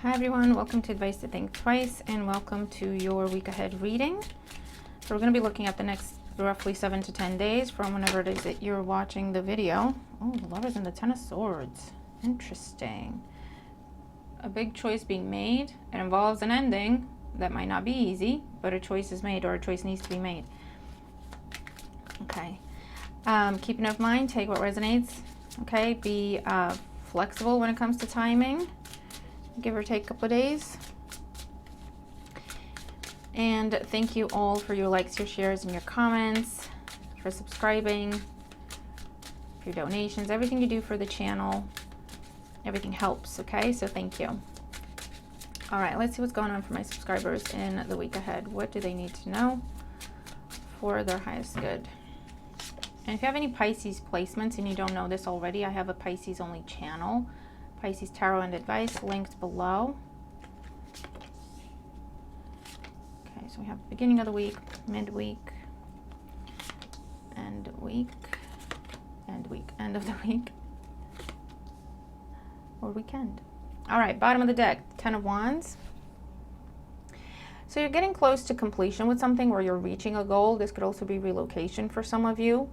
Hi everyone, welcome to Advice to Think Twice and welcome to your week ahead reading. So we're going to be looking at the next roughly 7 to 10 days from whenever it is that you're watching the video. Oh, the Lovers and the Ten of Swords. Interesting. A big choice being made. It involves an ending that might not be easy, but a choice is made or a choice needs to be made. Okay. Keep enough mind, take what resonates. Okay, be flexible when it comes to timing. Give or take a couple of days. And thank you all for your likes, your shares, and your comments, for subscribing, for your donations, everything you do for the channel. Everything helps, okay? So thank you. All right, let's see what's going on for my subscribers in the week ahead. What do they need to know for their highest good? And if you have any Pisces placements and you don't know this already, I have a Pisces only channel. Pisces Tarot and Advice linked below. Okay, so we have beginning of the week, midweek, end week, end of the week, or weekend. All right, bottom of the deck, Ten of Wands. So you're getting close to completion with something where you're reaching a goal. This could also be relocation for some of you.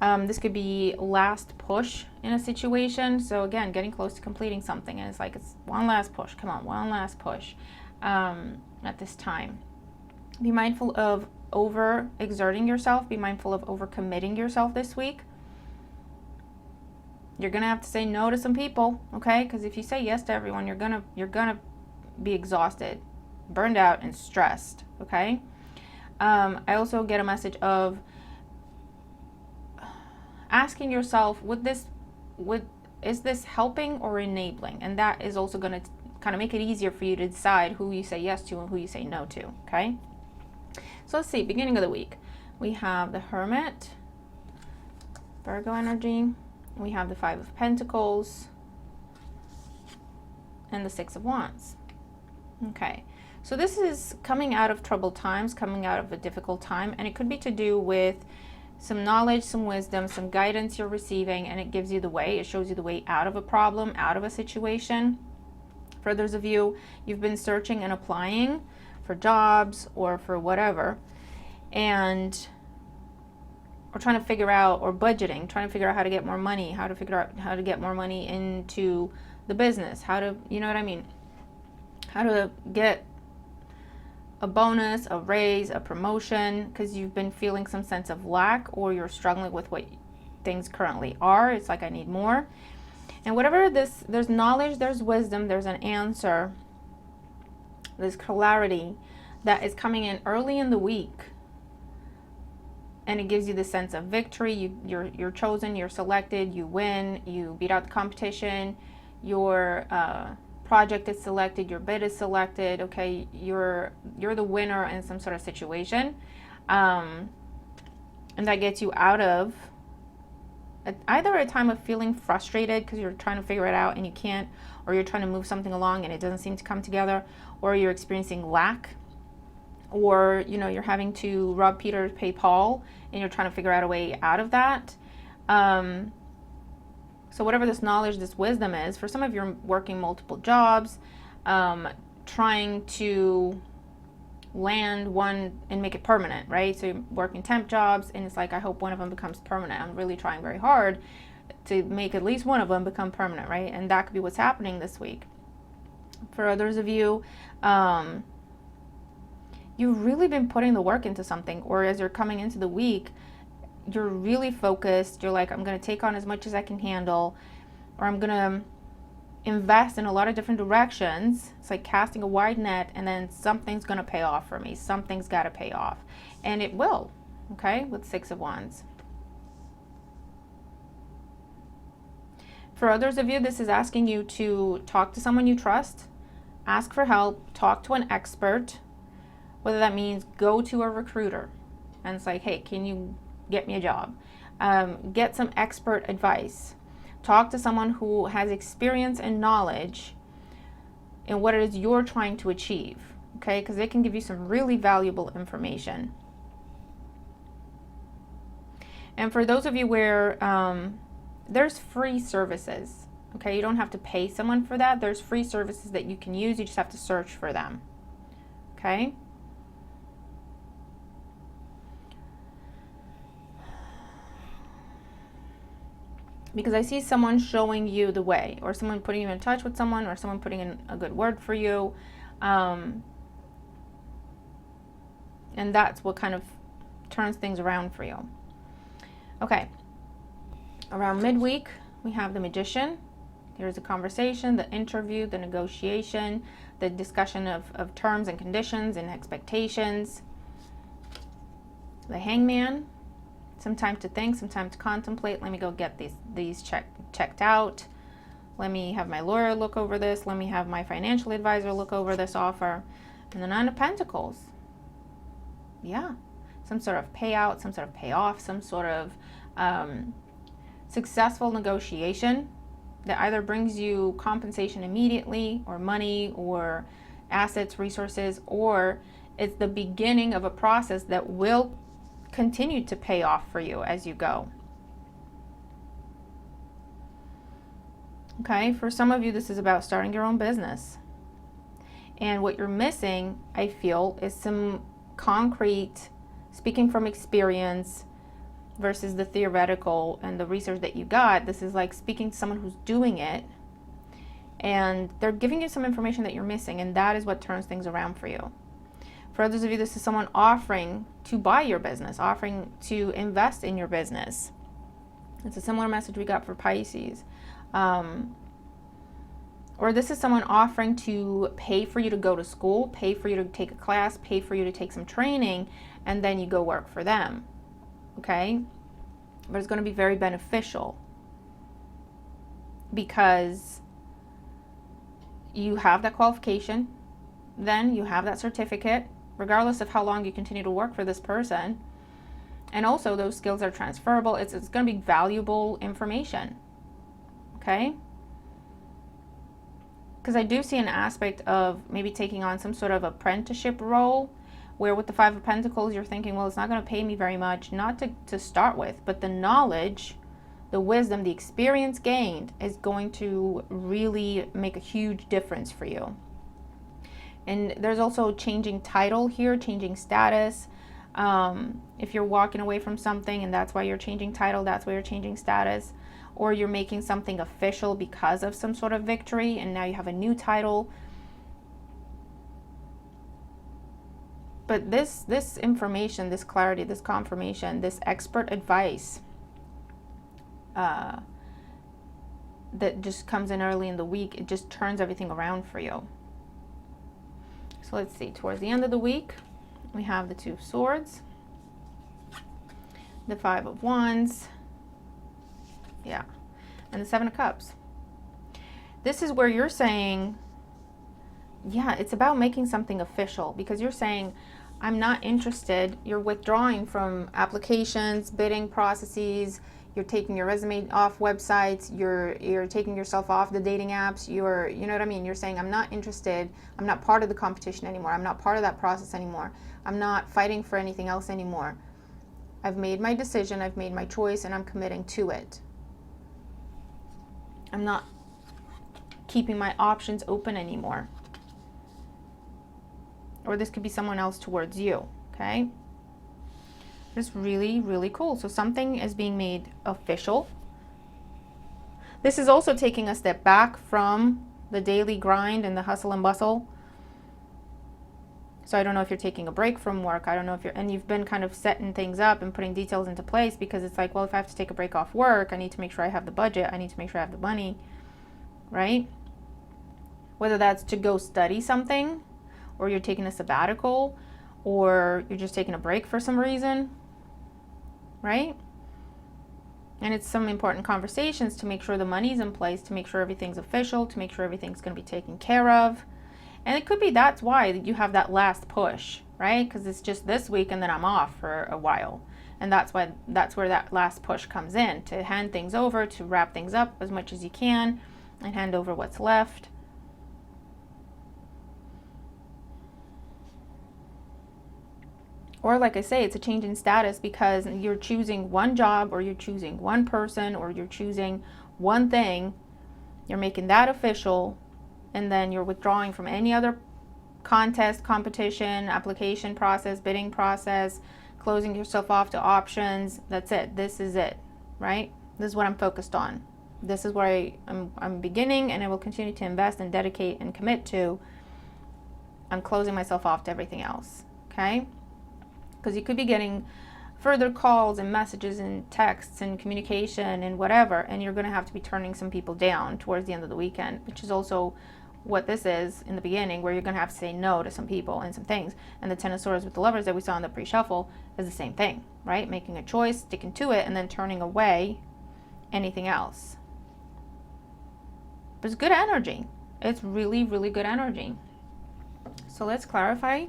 This could be last push in a situation. So again, getting close to completing something. And it's like, it's one last push. Come on, one last push at this time. Be mindful of over-exerting yourself. Be mindful of over-committing yourself this week. You're going to have to say no to some people, okay? Because if you say yes to everyone, you're gonna be exhausted, burned out, and stressed, okay? I also get a message of asking yourself, is this helping or enabling? And that is also going to kind of make it easier for you to decide who you say yes to and who you say no to, okay? So let's see, beginning of the week. We have the Hermit, Virgo energy. We have the Five of Pentacles and the Six of Wands. Okay, so this is coming out of troubled times, coming out of a difficult time, and it could be to do with some knowledge, some wisdom, some guidance you're receiving, and it gives you the way. It shows you the way out of a problem, out of a situation. For those of you, you've been searching and applying for jobs or for whatever, or trying to figure out, or budgeting, trying to figure out how to get more money, how to figure out how to get more money into the business, how to, you know what I mean, how to get a bonus, a raise, a promotion, because you've been feeling some sense of lack, or you're struggling with what things currently are. It's like, I need more. And whatever this, there's knowledge, there's wisdom, there's an answer, there's clarity that is coming in early in the week. And it gives you the sense of victory. You're chosen, you're selected, you win, you beat out the competition, your project is selected, your bid is selected, okay, you're the winner in some sort of situation, and that gets you out of either a time of feeling frustrated because you're trying to figure it out and you can't, or you're trying to move something along and it doesn't seem to come together, or you're experiencing lack, or you're having to rob Peter to pay Paul and you're trying to figure out a way out of that. So whatever this knowledge, this wisdom is, for some of you, you're working multiple jobs, trying to land one and make it permanent, right? So you're working temp jobs, and it's like, I hope one of them becomes permanent. I'm really trying very hard to make at least one of them become permanent, right? And that could be what's happening this week. For others of you, you've really been putting the work into something, or as you're coming into the week, you're really focused. You're like, I'm going to take on as much as I can handle, or I'm going to invest in a lot of different directions. It's like casting a wide net, and then something's going to pay off for me. Something's got to pay off, and it will, okay, with Six of Wands. For others of you, this is asking you to talk to someone you trust, ask for help, talk to an expert, whether that means go to a recruiter, and it's like, hey, can you get me a job? Get some expert advice. Talk to someone who has experience and knowledge in what it is you're trying to achieve, okay? Because they can give you some really valuable information. And for those of you where there's free services Okay, you don't have to pay someone for that. There's free services that you can use. You just have to search for them. Okay? Because I see someone showing you the way, or someone putting you in touch with someone, or someone putting in a good word for you. And that's what kind of turns things around for you. Okay. Around midweek, we have the Magician. There's a conversation, the interview, the negotiation, the discussion of terms and conditions and expectations. The Hangman. Some time to think, some time to contemplate. Let me go get these checked out. Let me have my lawyer look over this. Let me have my financial advisor look over this offer. And the Nine of Pentacles. Yeah. Some sort of payout, some sort of payoff, some sort of successful negotiation that either brings you compensation immediately, or money, or assets, resources, or it's the beginning of a process that will continue to pay off for you as you go. Okay, for some of you, this is about starting your own business. And what you're missing, I feel, is some concrete, speaking from experience versus the theoretical and the research that you got. This is like speaking to someone who's doing it, and they're giving you some information that you're missing, and that is what turns things around for you. For others of you, this is someone offering to buy your business, offering to invest in your business. It's a similar message we got for Pisces. Or this is someone offering to pay for you to go to school, pay for you to take a class, pay for you to take some training, and then you go work for them. Okay? But it's going to be very beneficial because you have that qualification, then you have that certificate, regardless of how long you continue to work for this person. And also those skills are transferable. It's going to be valuable information. Okay? Because I do see an aspect of maybe taking on some sort of apprenticeship role, where with the Five of Pentacles, you're thinking, well, it's not going to pay me very much, not to start with, but the knowledge, the wisdom, the experience gained is going to really make a huge difference for you. And there's also changing title here, changing status. If you're walking away from something and that's why you're changing title, that's why you're changing status. Or you're making something official because of some sort of victory and now you have a new title. But this information, this clarity, this confirmation, this expert advice that just comes in early in the week, it just turns everything around for you. So let's see, towards the end of the week, we have the Two of Swords, the Five of Wands, yeah, and the Seven of Cups. This is where you're saying, yeah, it's about making something official, because you're saying, I'm not interested. You're withdrawing from applications, bidding processes. You're taking your resume off websites. You're taking yourself off the dating apps. You know what I mean? You're saying, I'm not interested. I'm not part of the competition anymore. I'm not part of that process anymore. I'm not fighting for anything else anymore. I've made my decision. I've made my choice, and I'm committing to it. I'm not keeping my options open anymore. Or this could be someone else towards you, okay? It's really, really cool. So something is being made official. This is also taking a step back from the daily grind and the hustle and bustle. So I don't know if you're taking a break from work. I don't know if you've been kind of setting things up and putting details into place, because it's like, well, if I have to take a break off work, I need to make sure I have the budget. I need to make sure I have the money, right? Whether that's to go study something, or you're taking a sabbatical, or you're just taking a break for some reason, right? And it's some important conversations to make sure the money's in place, to make sure everything's official, to make sure everything's going to be taken care of. And it could be that's why you have that last push, right? Because it's just this week and then I'm off for a while. And that's where that last push comes in, to hand things over, to wrap things up as much as you can and hand over what's left. Or like I say, it's a change in status because you're choosing one job, or you're choosing one person, or you're choosing one thing, You're making that official, and then you're withdrawing from any other contest, competition, application process, bidding process, closing yourself off to options. That's it. This is it, right? This is what I'm focused on. This is where I'm beginning, and I will continue to invest and dedicate and commit to. I'm closing myself off to everything else, okay? Because you could be getting further calls and messages and texts and communication and whatever, and you're going to have to be turning some people down towards the end of the weekend, which is also what this is in the beginning, where you're going to have to say no to some people and some things. And the Ten of Swords with the Lovers that we saw in the pre-shuffle is the same thing, right? Making a choice, sticking to it, and then turning away anything else. But it's good energy. It's really, really good energy. So let's clarify.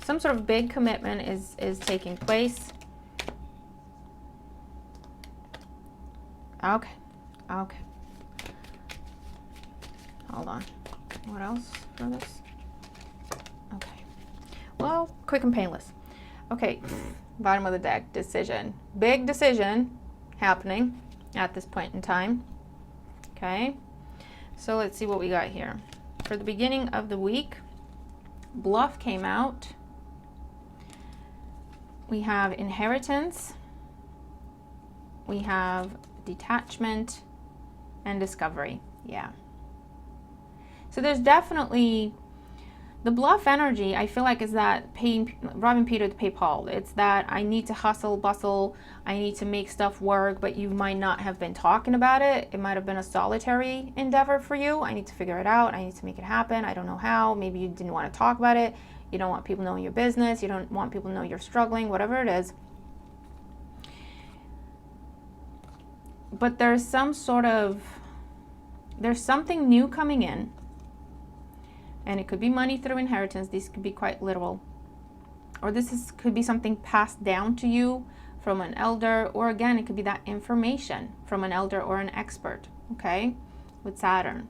Some sort of big commitment is taking place. Okay. Hold on. What else for this? Okay. Well, quick and painless. Okay. Bottom of the deck, decision. Big decision happening at this point in time. Okay. So let's see what we got here. For the beginning of the week, Bluff came out. We have inheritance. We have detachment and discovery. Yeah. So there's definitely the Bluff energy. I feel like is that robbing Peter to pay Paul. It's that I need to hustle, bustle. I need to make stuff work, but you might not have been talking about it. It might have been a solitary endeavor for you. I need to figure it out. I need to make it happen. I don't know how. Maybe you didn't want to talk about it. You don't want people knowing your business. You don't want people to know you're struggling, whatever it is. But there's something new coming in. And it could be money through inheritance. These could be quite literal. Or could be something passed down to you from an elder. Or again, it could be that information from an elder or an expert. Okay? With Saturn.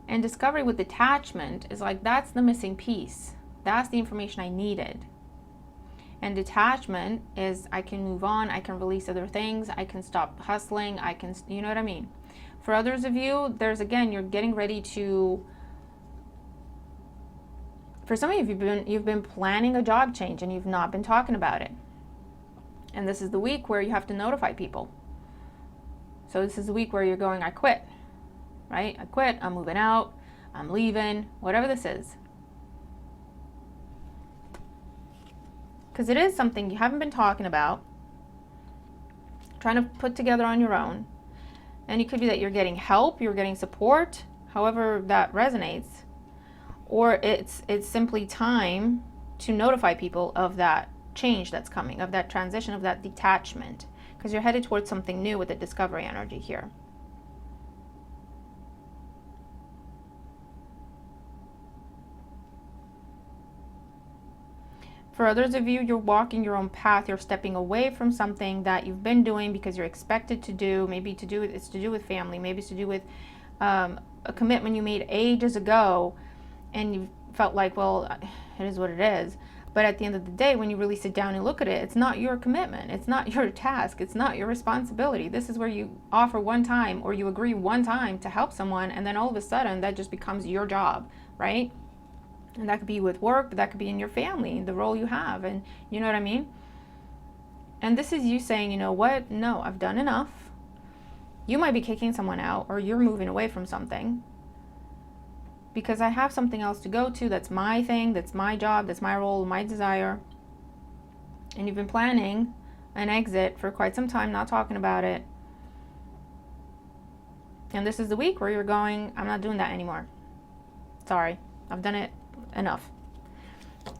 And discovery with detachment is like, that's the missing piece. That's the information I needed. And detachment is I can move on. I can release other things. I can stop hustling. You know what I mean? For others of you, you're getting ready to... For some of you, you've been planning a job change and you've not been talking about it. And this is the week where you have to notify people. So this is the week where you're going, I quit, right? I quit, I'm moving out, I'm leaving, whatever this is. Because it is something you haven't been talking about, trying to put together on your own. And it could be that you're getting help, you're getting support, however that resonates. Or it's simply time to notify people of that change that's coming, of that transition, of that detachment. Because you're headed towards something new with the discovery energy here. For others of you, you're walking your own path. You're stepping away from something that you've been doing because you're expected to do. Maybe it's to do with family. Maybe it's to do with a commitment you made ages ago. And you felt like, well, it is what it is. But at the end of the day, when you really sit down and look at it, it's not your commitment. It's not your task. It's not your responsibility. This is where you offer one time or you agree one time to help someone. And then all of a sudden, that just becomes your job, right? And that could be with work, but that could be in your family, the role you have. And you know what I mean? And this is you saying, you know what? No, I've done enough. You might be kicking someone out or you're moving away from something. Because I have something else to go to. That's my thing. That's my job. That's my role, my desire. And you've been planning an exit for quite some time, not talking about it. And this is the week where you're going, I'm not doing that anymore. Sorry. I've done it enough.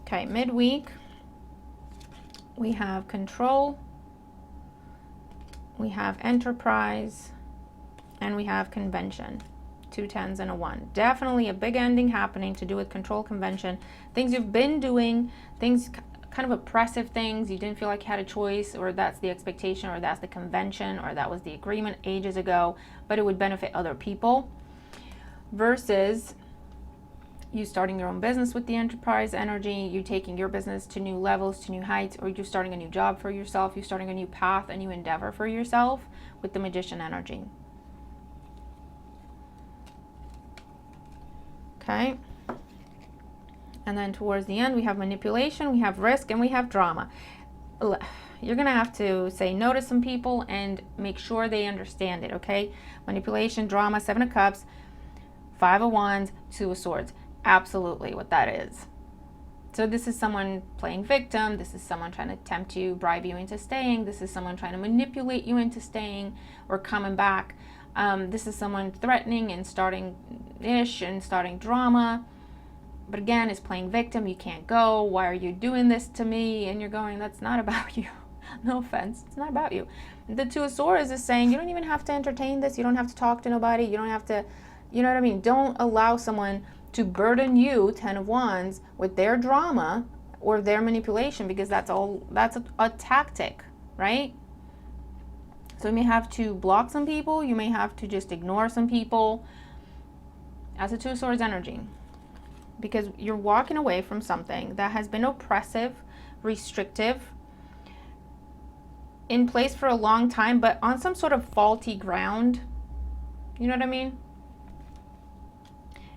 Okay, midweek. We have control. We have enterprise. And we have convention. 2 10s and a 1. Definitely a big ending happening to do with control, convention. Things you've been doing, things kind of oppressive things. You didn't feel like you had a choice, or that's the expectation, or that's the convention, or that was the agreement ages ago, but it would benefit other people. Versus you starting your own business with the enterprise energy, you taking your business to new levels, to new heights, or you starting a new job for yourself, you starting a new path, a new endeavor for yourself with the magician energy. Okay. And then towards the end, we have manipulation, we have risk, and we have drama. You're going to have to say no to some people and make sure they understand it, okay? Manipulation, drama, 7 of Cups, 5 of Wands, 2 of Swords. Absolutely what that is. So this is someone playing victim. This is someone trying to tempt you, bribe you into staying. This is someone trying to manipulate you into staying or coming back. This is someone threatening and starting drama. But again, it's playing victim. You can't go. Why are you doing this to me? And you're going, that's not about you. No offense. It's not about you. The 2 of Swords is saying you don't even have to entertain this. You don't have to talk to nobody. You don't have to, you know what I mean? Don't allow someone to burden you, 10 of Wands, with their drama or their manipulation, because that's a tactic, right? So you may have to block some people. You may have to just ignore some people. That's a 2 of Swords energy, because you're walking away from something that has been oppressive, restrictive, in place for a long time, but on some sort of faulty ground. You know what I mean?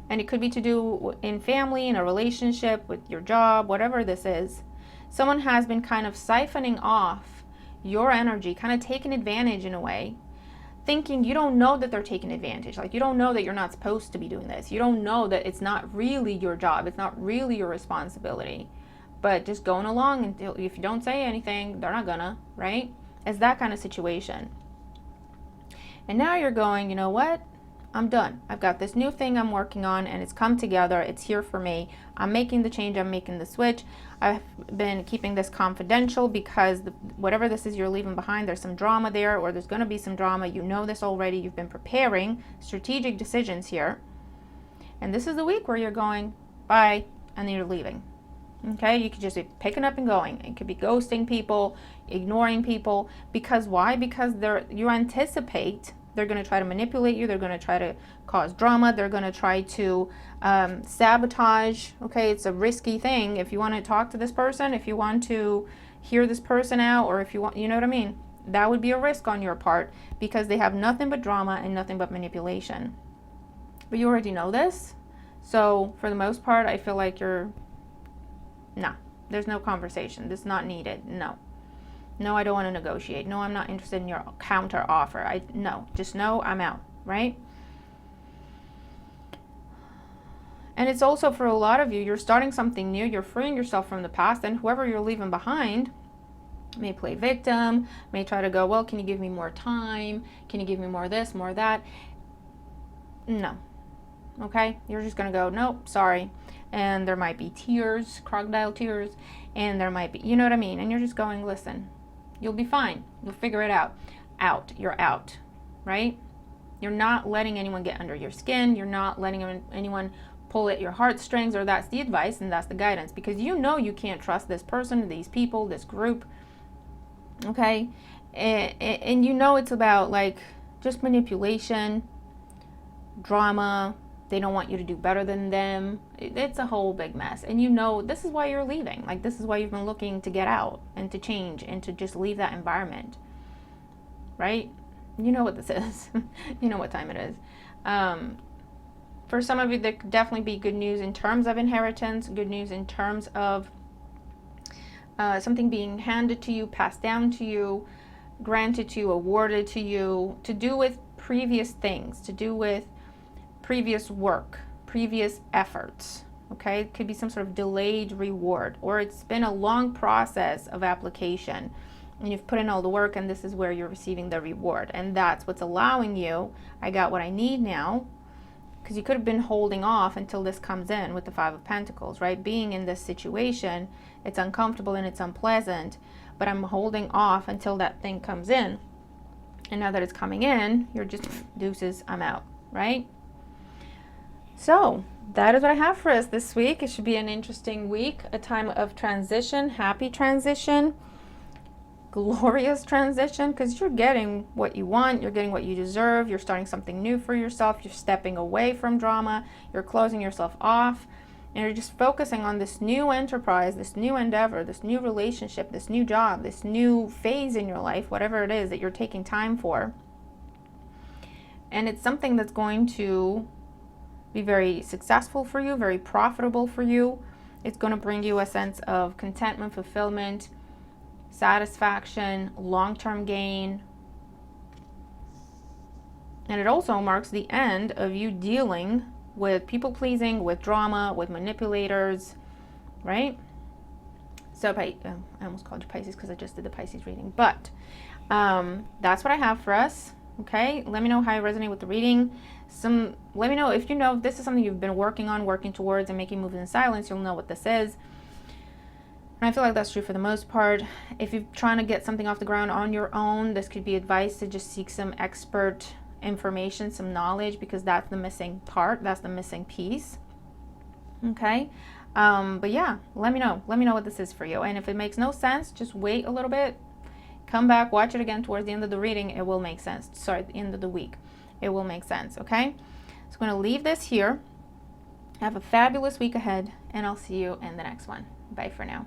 And it could be to do in family, in a relationship, with your job, whatever this is. Someone has been kind of siphoning off your energy, kind of taking advantage in a way, thinking you don't know that they're taking advantage. Like, you don't know that you're not supposed to be doing this. You don't know that it's not really your job. It's not really your responsibility. But just going along until, if you don't say anything, they're not gonna, right? It's that kind of situation. And now you're going, you know what? I'm done. I've got this new thing I'm working on, and it's come together. It's here for me. I'm making the change. I'm making the switch. I've been keeping this confidential because whatever this is you're leaving behind, there's some drama there, or there's going to be some drama. You know this already. You've been preparing strategic decisions here. And this is the week where you're going, bye, and then you're leaving. Okay? You could just be picking up and going. It could be ghosting people, ignoring people. Because why? Because you anticipate they're going to try to manipulate you. They're going to try to cause drama. They're going to try to sabotage. Okay, it's a risky thing. If you want to talk to this person, if you want to hear this person out, or if you want, you know what I mean? That would be a risk on your part, because they have nothing but drama and nothing but manipulation. But you already know this. So for the most part, I feel like there's no conversation. This is not needed. No, I don't want to negotiate. No, I'm not interested in your counter offer. No, just no, I'm out, right? And it's also for a lot of you, you're starting something new. You're freeing yourself from the past, and whoever you're leaving behind may play victim, may try to go, well, can you give me more time? Can you give me more of this, more of that? No. Okay? You're just going to go, nope, sorry. And there might be tears, crocodile tears, and there might be, you know what I mean? And you're just going, listen, you'll be fine. You'll figure it out. You're out, right? You're not letting anyone get under your skin. You're not letting anyone pull at your heartstrings, or that's the advice and that's the guidance, because you know you can't trust this person, these people, this group, okay? And you know it's about, like, just manipulation, drama. They don't want you to do better than them. It's a whole big mess. And you know this is why you're leaving. Like, this is why you've been looking to get out and to change and to just leave that environment, right? You know what this is. You know what time it is. For some of you, there could definitely be good news in terms of inheritance, good news in terms of something being handed to you, passed down to you, granted to you, awarded to you, to do with previous things, to do with previous work, previous efforts, okay? It could be some sort of delayed reward, or it's been a long process of application, and you've put in all the work, and this is where you're receiving the reward. And that's what's allowing you, I got what I need now, because you could have been holding off until this comes in with the 5 of Pentacles, right? Being in this situation, it's uncomfortable and it's unpleasant, but I'm holding off until that thing comes in. And now that it's coming in, you're just deuces, I'm out, right? So that is what I have for us this week. It should be an interesting week, a time of transition, happy transition, glorious transition, because you're getting what you want, you're getting what you deserve, you're starting something new for yourself, you're stepping away from drama, you're closing yourself off, and you're just focusing on this new enterprise, this new endeavor, this new relationship, this new job, this new phase in your life, whatever it is that you're taking time for. And it's something that's going to be very successful for you, very profitable for you. It's going to bring you a sense of contentment, fulfillment, satisfaction, long-term gain. And it also marks the end of you dealing with people pleasing, with drama, with manipulators, right? So I almost called you Pisces because I just did the Pisces reading. But that's what I have for us. Okay, let me know how you resonate with the reading. Let me know if you know if this is something you've been working on, working towards, and making moves in silence. You'll know what this is. And I feel like that's true for the most part. If you're trying to get something off the ground on your own, this could be advice to just seek some expert information, some knowledge, because that's the missing part. That's the missing piece. Okay. But yeah, let me know what this is for you. And if it makes no sense, just wait a little bit. Come back, watch it again towards the end of the reading. It will make sense. Sorry, the end of the week. It will make sense, okay? So I'm going to leave this here. Have a fabulous week ahead, and I'll see you in the next one. Bye for now.